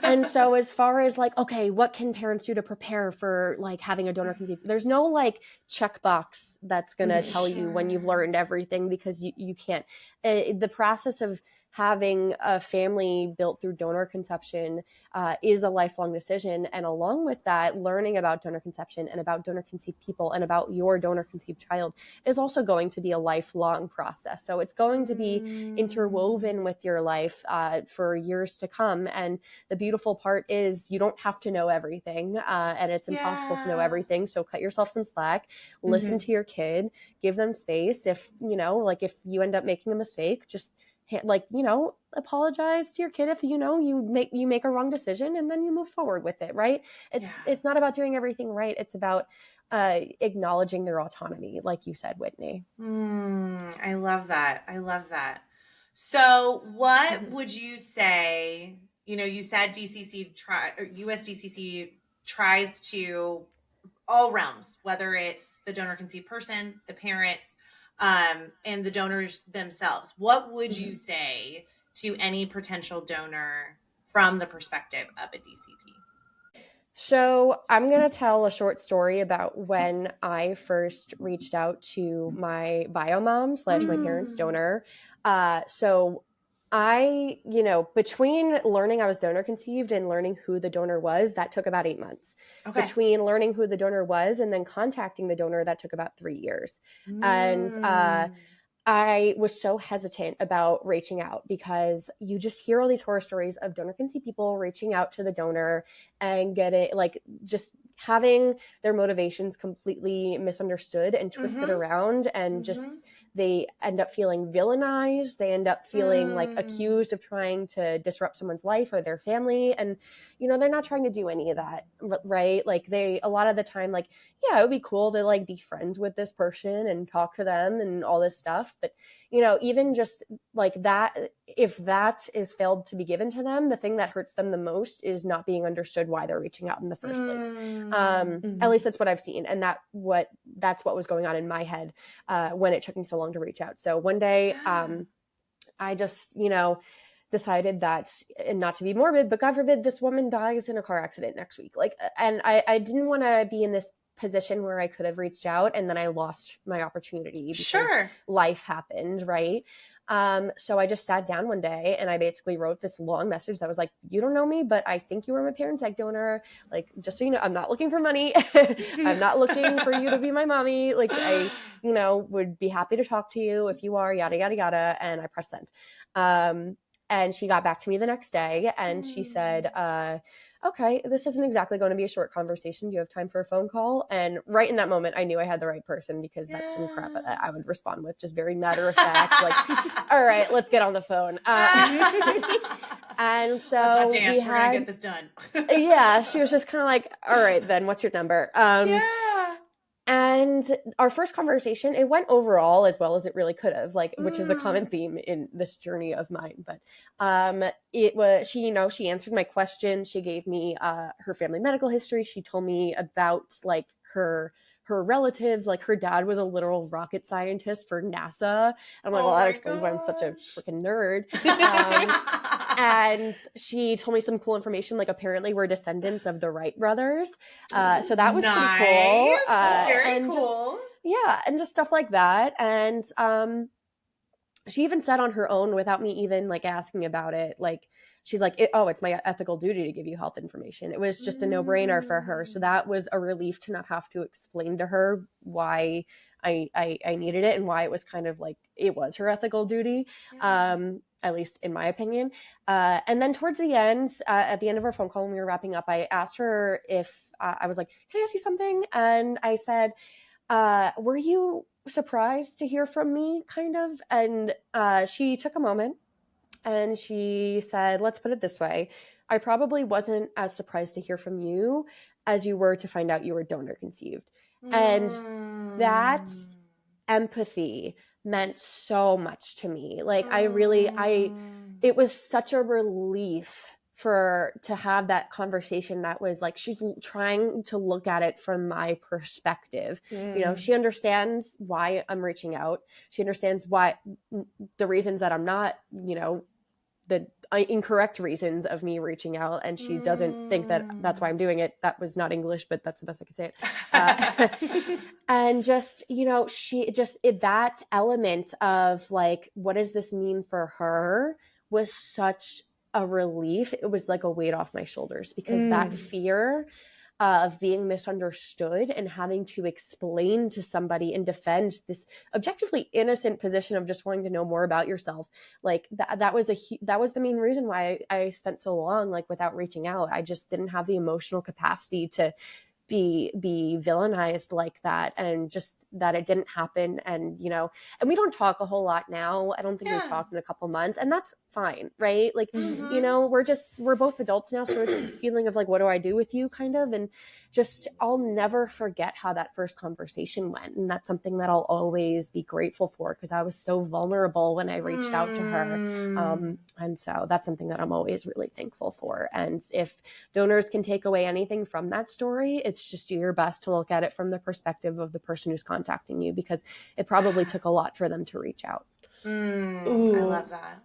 And so as far as like, okay, what can parents do to prepare for like having a donor conceived? There's no like checkbox that's going to tell you when you've learned everything, because you can't. The process of having a family built through donor conception is a lifelong decision. And along with that, learning about donor conception and about donor conceived people and about your donor conceived child is also going to be a lifelong process. So it's going to be interwoven with your life for years to come. And the beautiful part is you don't have to know everything, and it's impossible to know everything. So cut yourself some slack, listen to your kid, give them space. If, you know, like if you end up making a mistake, just like, you know, apologize to your kid if, you know, you make a wrong decision, and then you move forward with it. Right. It's not about doing everything right. It's about acknowledging their autonomy. Like you said, Whitney. I love that. I love that. So what would you say, you know, you said USDCC tries to all realms, whether it's the donor conceived person, the parents, and the donors themselves. What would you say to any potential donor from the perspective of a DCP? So I'm going to tell a short story about when I first reached out to my bio mom / my parents' donor. So I, you know, between learning I was donor conceived and learning who the donor was, that took about 8 months. Okay. Between learning who the donor was and then contacting the donor, that took about 3 years. And I was so hesitant about reaching out, because you just hear all these horror stories of donor conceived people reaching out to the donor and just having their motivations completely misunderstood and twisted around, and just they end up feeling villainized. They end up feeling like accused of trying to disrupt someone's life or their family. And, you know, they're not trying to do any of that, right? Like a lot of the time, like, yeah, it would be cool to like be friends with this person and talk to them and all this stuff. But, you know, even just like that, if that is failed to be given to them, the thing that hurts them the most is not being understood why they're reaching out in the first place. At least that's what I've seen. And that's what was going on in my head when it took me so long to reach out. So one day, I just, decided that, and not to be morbid, but God forbid this woman dies in a car accident next week. Like, and I didn't want to be in this position where I could have reached out and then I lost my opportunity because life happened, right? So I just sat down one day and I basically wrote this long message that was like, you don't know me, but I think you were my parents' egg donor. Like, just so you know, I'm not looking for money. I'm not looking for you to be my mommy. Like, I, would be happy to talk to you if you are, yada, yada, yada. And I pressed send. And she got back to me the next day and she said, okay, this isn't exactly going to be a short conversation. Do you have time for a phone call? And right in that moment, I knew I had the right person, because that's some crap that I would respond with, just very matter of fact, like, all right, let's get on the phone. And so let's not dance. We're going to get this done. Yeah, she was just kind of like, all right, then what's your number? And our first conversation, it went overall as well as it really could have, like, which is a common theme in this journey of mine. But it was, she answered my question. She gave me her family medical history. She told me about like her relatives, like her dad was a literal rocket scientist for NASA. And I'm like, well, that explains why I'm such a freaking nerd. And she told me some cool information, like apparently we're descendants of the Wright brothers. So that was pretty cool. Very cool. And just stuff like that. And she even said on her own, without me even like asking about it, like, she's like, it's my ethical duty to give you health information. It was just a no-brainer for her. So that was a relief to not have to explain to her why I needed it and why it was kind of like, it was her ethical duty, at least in my opinion. And then towards the end, at the end of our phone call when we were wrapping up, I asked her if I was like, can I ask you something? And I said, were you surprised to hear from me, kind of? And she took a moment. And she said, let's put it this way. I probably wasn't as surprised to hear from you as you were to find out you were donor conceived. And that empathy meant so much to me. Like, it was such a relief to have that conversation that was like, she's trying to look at it from my perspective. She understands why I'm reaching out. She understands why the reasons that I'm not, the incorrect reasons of me reaching out. And she doesn't think that that's why I'm doing it. That was not English, but that's the best I could say it. And just, that element of like, what does this mean for her was such a relief. It was like a weight off my shoulders, because that fear of being misunderstood and having to explain to somebody and defend this objectively innocent position of just wanting to know more about yourself. Like that was the main reason why I spent so long, like, without reaching out. I just didn't have the emotional capacity to be villainized like that, and just that it didn't happen. And and we don't talk a whole lot now. I don't think we've talked in a couple months, and that's fine, right? Like, we're both adults now, so it's this feeling of like, what do I do with you, kind of. And just, I'll never forget how that first conversation went, and that's something that I'll always be grateful for, because I was so vulnerable when I reached out to her. And so that's something that I'm always really thankful for. And if donors can take away anything from that story, it's just do your best to look at it from the perspective of the person who's contacting you, because it probably took a lot for them to reach out. I love that.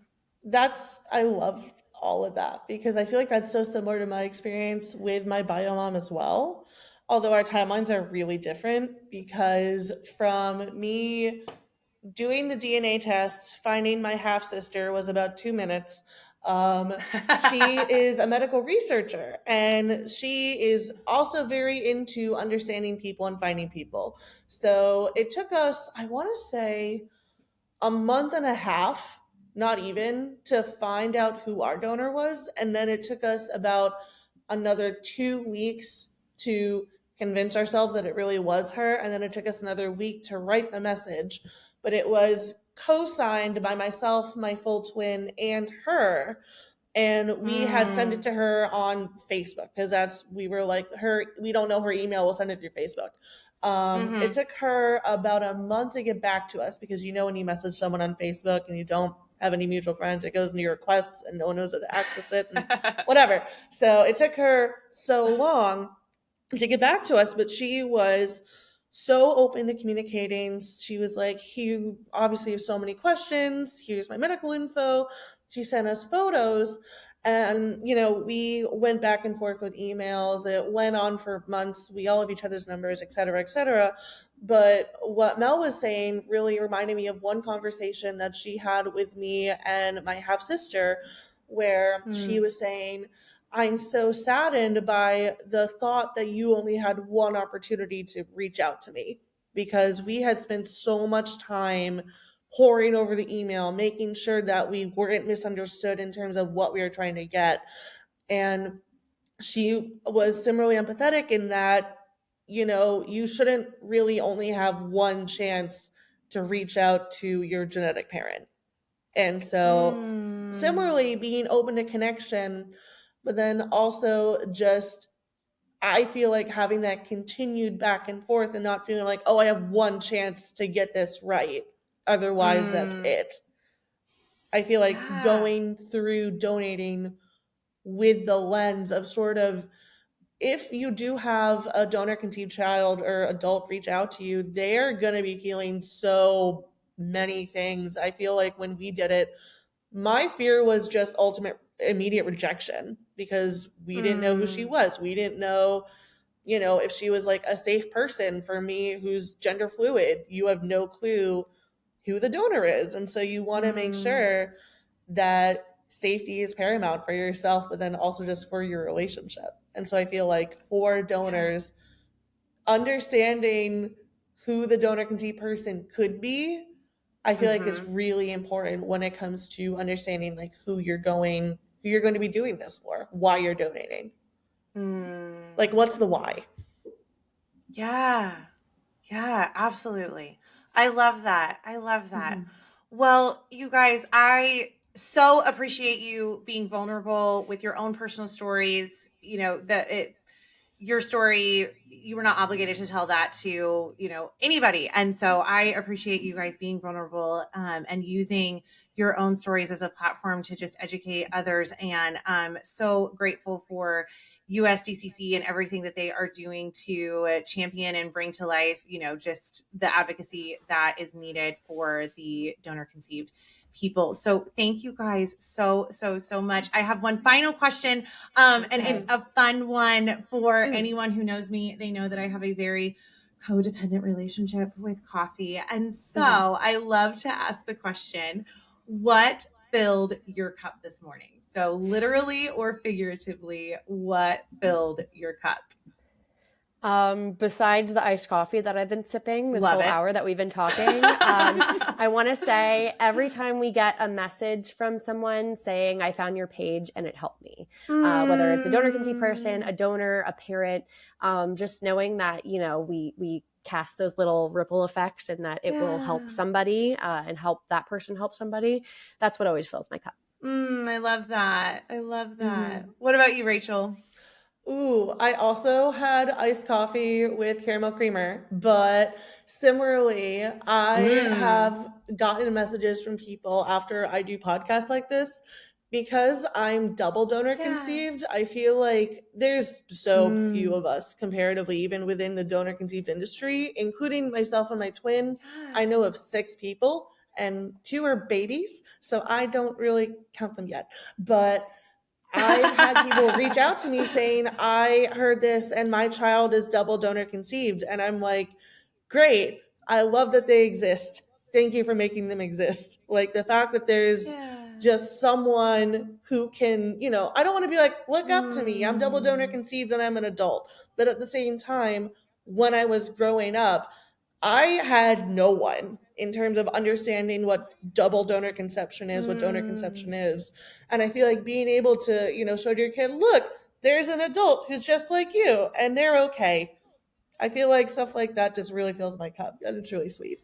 I love all of that, because I feel like that's so similar to my experience with my bio mom as well. Although our timelines are really different, because from me doing the DNA test, finding my half sister was about 2 minutes. She is a medical researcher, and she is also very into understanding people and finding people. So it took us, I want to say, a month and a half, not even, to find out who our donor was. And then it took us about another 2 weeks to convince ourselves that it really was her. And then it took us another week to write the message. But it was co-signed by myself, my full twin, and her. And we had sent it to her on Facebook, because we were like, we don't know her email, we'll send it through Facebook. It took her about a month to get back to us, because when you message someone on Facebook and you don't have any mutual friends, it goes into your requests and no one knows how to access it and whatever. So it took her so long to get back to us, but she was so open to communicating. She was like, "You obviously have so many questions. Here's my medical info." She sent us photos. And, we went back and forth with emails. It went on for months. We all have each other's numbers, et cetera, et cetera. But what Mel was saying really reminded me of one conversation that she had with me and my half sister, where she was saying, "I'm so saddened by the thought that you only had one opportunity to reach out to me, because we had spent so much time poring over the email, making sure that we weren't misunderstood in terms of what we were trying to get." And she was similarly empathetic in that, you shouldn't really only have one chance to reach out to your genetic parent. And so, similarly, being open to connection, but then also just, I feel like having that continued back and forth and not feeling like, oh, I have one chance to get this right. Otherwise, that's it. I feel like going through donating with the lens of sort of, if you do have a donor conceived child or adult reach out to you, they're going to be feeling so many things. I feel like when we did it, my fear was just ultimate immediate rejection, because we didn't know who she was. We didn't know, if she was like a safe person for me who's gender fluid. You have no clue who the donor is. And so you want to make sure that safety is paramount for yourself, but then also just for your relationship. And so I feel like for donors, understanding who the donor conceived person could be, I feel like is really important when it comes to understanding like who you're going to be doing this for, why you're donating. Like, what's the why? Yeah, absolutely. I love that. Well, you guys, I so appreciate you being vulnerable with your own personal stories. Your story, you were not obligated to tell that to, anybody. And so I appreciate you guys being vulnerable and using your own stories as a platform to just educate others. And I'm so grateful for USDCC and everything that they are doing to champion and bring to life, just the advocacy that is needed for the donor conceived people. So thank you guys so much. I have one final question, and it's a fun one for anyone who knows me. They know that I have a very codependent relationship with coffee. And so I love to ask the question, what filled your cup this morning? So literally or figuratively, what filled your cup? Besides the iced coffee that I've been sipping this whole hour that we've been talking, I want to say every time we get a message from someone saying, "I found your page and it helped me," whether it's a donor conceived person, a donor, a parent, just knowing that, we cast those little ripple effects and that it will help somebody and help that person help somebody. That's what always fills my cup. I love that. What about you, Rachel? Ooh, I also had iced coffee with caramel creamer, but similarly, I have gotten messages from people after I do podcasts like this, because I'm double donor conceived. I feel like there's so few of us comparatively, even within the donor conceived industry, including myself and my twin. I know of 6 people and 2 are babies, so I don't really count them yet. But I've had people reach out to me saying, "I heard this and my child is double donor conceived." And I'm like, great. I love that they exist. Thank you for making them exist. Like, the fact that there's just someone who can, I don't want to be like, look up to me. I'm double donor conceived and I'm an adult. But at the same time, when I was growing up, I had no one in terms of understanding what double donor conception is, what donor conception is. And I feel like being able to, show to your kid, look, there's an adult who's just like you and they're okay. I feel like stuff like that just really fills my cup, and it's really sweet.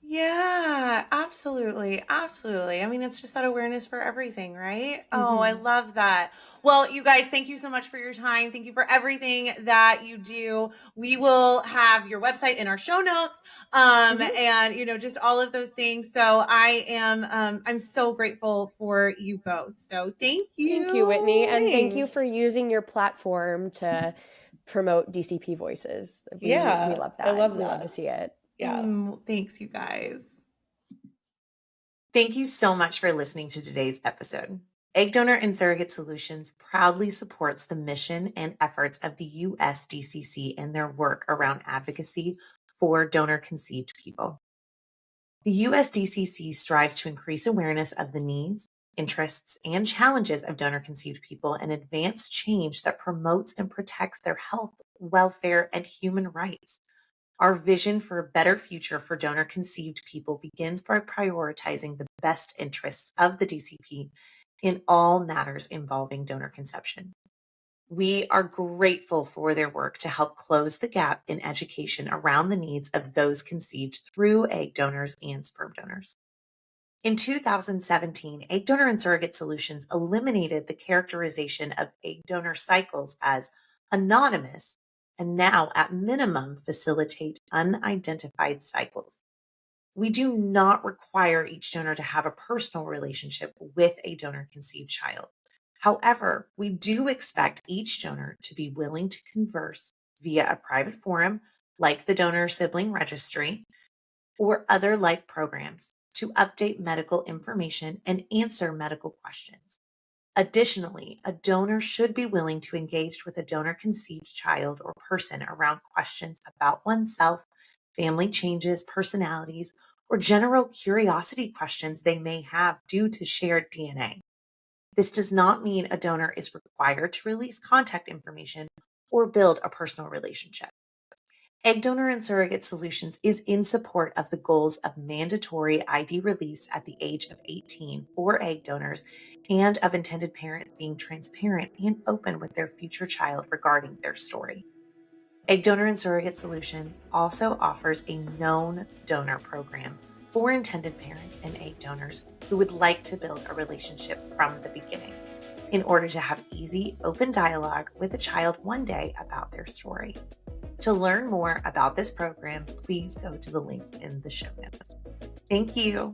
Yeah, absolutely. I mean, it's just that awareness for everything, right? Oh, I love that. Well, you guys, thank you so much for your time. Thank you for everything that you do. We will have your website in our show notes, and just all of those things. So I'm so grateful for you both. So thank you. Thank you, Whitney. And thank you for using your platform to promote DCP voices. We love that. I love We that. love to see it. Yeah. Thanks, you guys. Thank you so much for listening to today's episode. Egg Donor and Surrogate Solutions proudly supports the mission and efforts of the USDCC and their work around advocacy for donor-conceived people. The USDCC strives to increase awareness of the needs, interests, and challenges of donor-conceived people and advance change that promotes and protects their health, welfare, and human rights. Our vision for a better future for donor-conceived people begins by prioritizing the best interests of the DCP in all matters involving donor conception. We are grateful for their work to help close the gap in education around the needs of those conceived through egg donors and sperm donors. In 2017, Egg Donor and Surrogate Solutions eliminated the characterization of egg donor cycles as anonymous and now, at minimum, facilitate unidentified cycles. We do not require each donor to have a personal relationship with a donor-conceived child. However, we do expect each donor to be willing to converse via a private forum like the Donor Sibling Registry or other like programs to update medical information and answer medical questions. Additionally, a donor should be willing to engage with a donor-conceived child or person around questions about oneself, family changes, personalities, or general curiosity questions they may have due to shared DNA. This does not mean a donor is required to release contact information or build a personal relationship. Egg Donor and Surrogate Solutions is in support of the goals of mandatory ID release at the age of 18 for egg donors and of intended parents being transparent and open with their future child regarding their story. Egg Donor and Surrogate Solutions also offers a known donor program for intended parents and egg donors who would like to build a relationship from the beginning in order to have easy, open dialogue with a child one day about their story. To learn more about this program, please go to the link in the show notes. Thank you.